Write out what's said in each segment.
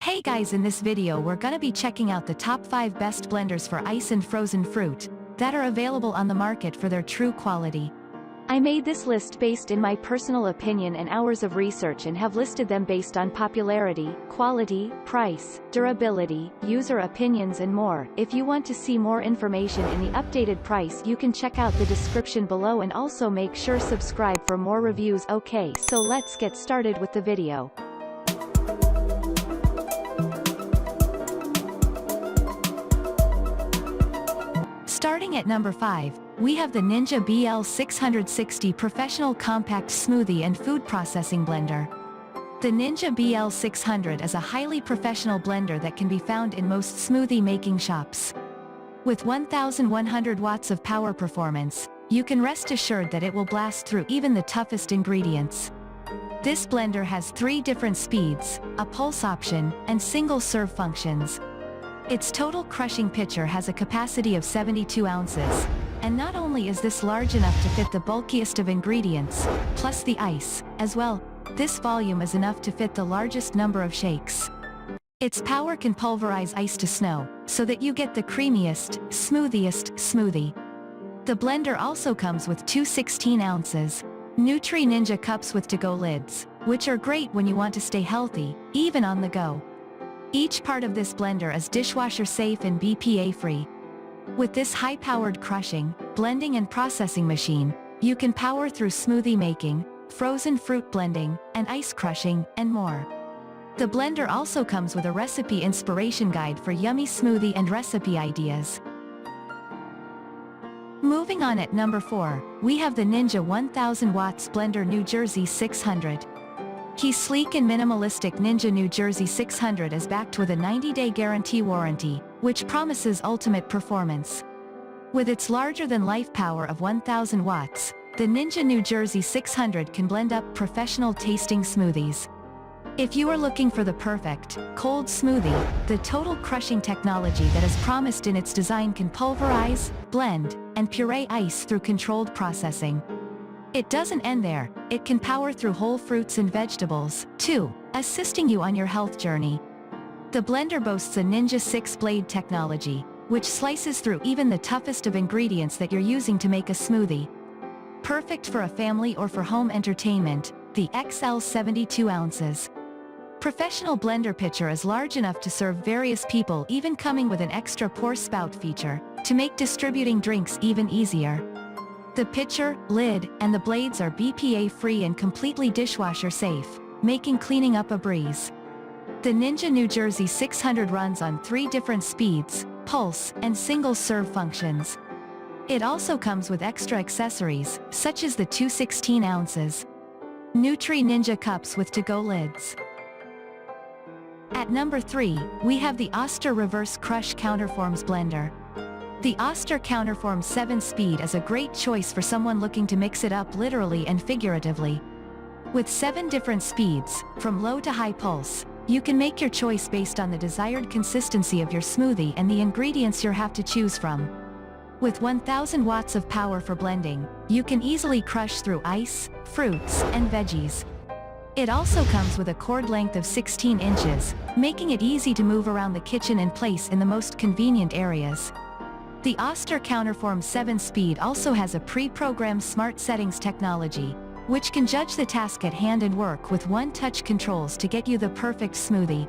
Hey guys, in this video we're gonna be checking out the top 5 best blenders for ice and frozen fruit that are available on the market for their true quality. I made this list based in my personal opinion and hours of research and have listed them based on popularity, quality, price, durability, user opinions and more. If you want to see more information in the updated price, you can check out the description below and also make sure subscribe for more reviews. Okay, so let's get started with the video. Starting at number 5, we have the Ninja BL660 Professional Compact Smoothie and Food Processing Blender. The Ninja BL600 is a highly professional blender that can be found in most smoothie making shops. With 1100 watts of power performance, you can rest assured that it will blast through even the toughest ingredients. This blender has 3 different speeds, a pulse option, and single serve functions. Its total crushing pitcher has a capacity of 72 ounces, and not only is this large enough to fit the bulkiest of ingredients, plus the ice, as well, this volume is enough to fit the largest number of shakes. Its power can pulverize ice to snow, so that you get the creamiest, smoothiest smoothie. The blender also comes with 2 16 ounces Nutri Ninja cups with to-go lids, which are great when you want to stay healthy, even on the go. Each part of this blender is dishwasher safe and BPA free. With this high-powered crushing, blending and processing machine, you can power through smoothie making, frozen fruit blending, and ice crushing, and more. The blender also comes with a recipe inspiration guide for yummy smoothie and recipe ideas. Moving on, at number 4, we have the Ninja 1000 Watts Blender New Jersey 600. He's sleek and minimalistic. Ninja New Jersey 600 is backed with a 90-day guarantee warranty, which promises ultimate performance. With its larger-than-life power of 1000 watts, the Ninja New Jersey 600 can blend up professional-tasting smoothies. If you are looking for the perfect, cold smoothie, the total crushing technology that is promised in its design can pulverize, blend, and puree ice through controlled processing. It doesn't end there, it can power through whole fruits and vegetables, too, assisting you on your health journey. The blender boasts a Ninja 6-blade technology, which slices through even the toughest of ingredients that you're using to make a smoothie. Perfect for a family or for home entertainment, the XL 72 ounces professional blender pitcher is large enough to serve various people, even coming with an extra pour spout feature, to make distributing drinks even easier. The pitcher, lid, and the blades are BPA-free and completely dishwasher-safe, making cleaning up a breeze. The Ninja New Jersey 600 runs on 3 different speeds, pulse, and single-serve functions. It also comes with extra accessories, such as the 2 16 ounces Nutri Ninja cups with to-go lids. At number 3, we have the Oster Reverse Crush Counterforms Blender. The Oster Counterforms 7-speed is a great choice for someone looking to mix it up literally and figuratively. With 7 different speeds, from low to high pulse, you can make your choice based on the desired consistency of your smoothie and the ingredients you have to choose from. With 1000 watts of power for blending, you can easily crush through ice, fruits, and veggies. It also comes with a cord length of 16 inches, making it easy to move around the kitchen and place in the most convenient areas. The Oster Counterforms 7-speed also has a pre-programmed smart settings technology, which can judge the task at hand and work with one-touch controls to get you the perfect smoothie.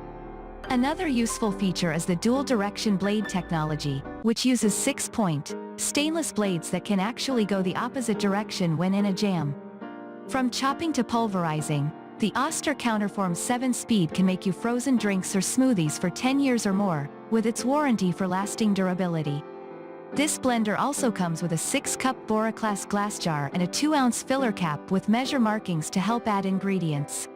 Another useful feature is the dual-direction blade technology, which uses 6-point, stainless blades that can actually go the opposite direction when in a jam. From chopping to pulverizing, the Oster Counterforms 7-speed can make you frozen drinks or smoothies for 10 years or more, with its warranty for lasting durability. This blender also comes with a 6-cup Boraclass glass jar and a 2-ounce filler cap with measure markings to help add ingredients.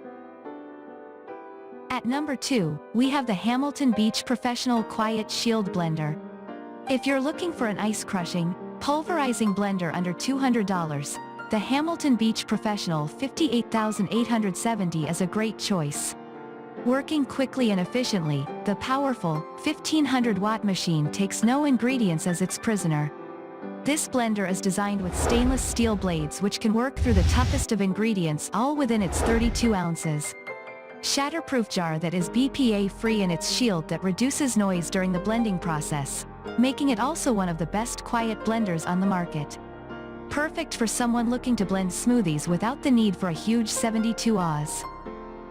At number 2, we have the Hamilton Beach Professional Quiet Shield Blender. If you're looking for an ice crushing, pulverizing blender under $200, the Hamilton Beach Professional 58870 is a great choice. Working quickly and efficiently, the powerful 1500-watt machine takes no ingredients as its prisoner. This blender is designed with stainless steel blades which can work through the toughest of ingredients, all within its 32 ounces Shatterproof jar that is BPA-free, and its shield that reduces noise during the blending process, making it also one of the best quiet blenders on the market. Perfect for someone looking to blend smoothies without the need for a huge 72 Oz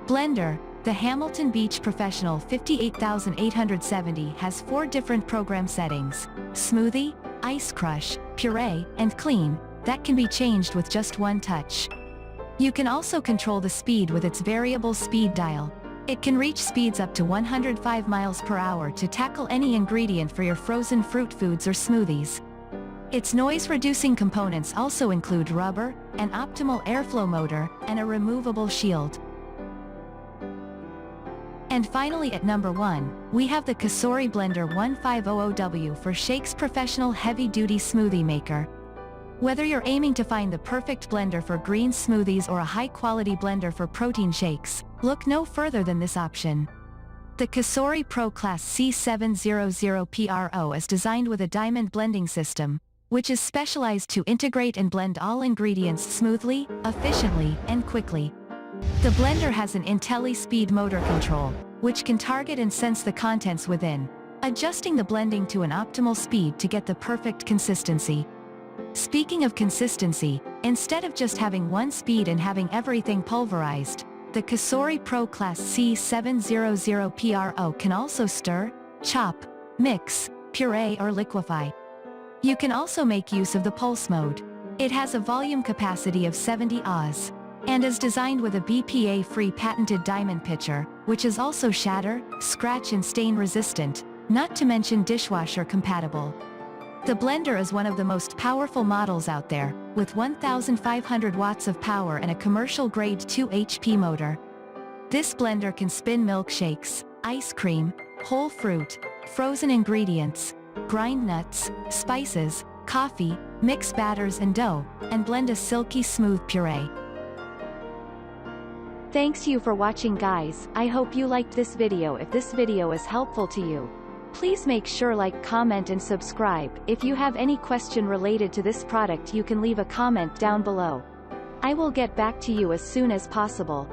blender. The Hamilton Beach Professional 58870 has 4 different program settings: smoothie, ice crush, puree, and clean, that can be changed with just one touch. You can also control the speed with its variable speed dial. It can reach speeds up to 105 miles per hour to tackle any ingredient for your frozen fruit foods or smoothies. Its noise-reducing components also include rubber, an optimal airflow motor, and a removable shield. And finally, at number 1, we have the Cosori Blender 1500W for Shake's professional heavy-duty smoothie maker. Whether you're aiming to find the perfect blender for green smoothies or a high-quality blender for protein shakes, look no further than this option. The Cosori Pro Class C700PRO is designed with a diamond blending system, which is specialized to integrate and blend all ingredients smoothly, efficiently, and quickly. The blender has an IntelliSpeed motor control, which can target and sense the contents within, adjusting the blending to an optimal speed to get the perfect consistency. Speaking of consistency, instead of just having one speed and having everything pulverized, the Cosori Pro Class C700PRO can also stir, chop, mix, puree, or liquefy. You can also make use of the pulse mode. It has a volume capacity of 70 Oz, and is designed with a BPA-free patented diamond pitcher, which is also shatter, scratch and stain resistant, not to mention dishwasher compatible. The blender is one of the most powerful models out there, with 1,500 watts of power and a commercial-grade 2 HP motor. This blender can spin milkshakes, ice cream, whole fruit, frozen ingredients, grind nuts, spices, coffee, mix batters and dough, and blend a silky smooth puree. Thanks you for watching, guys. I hope you liked this video. If this video is helpful to you, please make sure like, comment and subscribe. If you have any question related to this product, you can leave a comment down below. I will get back to you as soon as possible.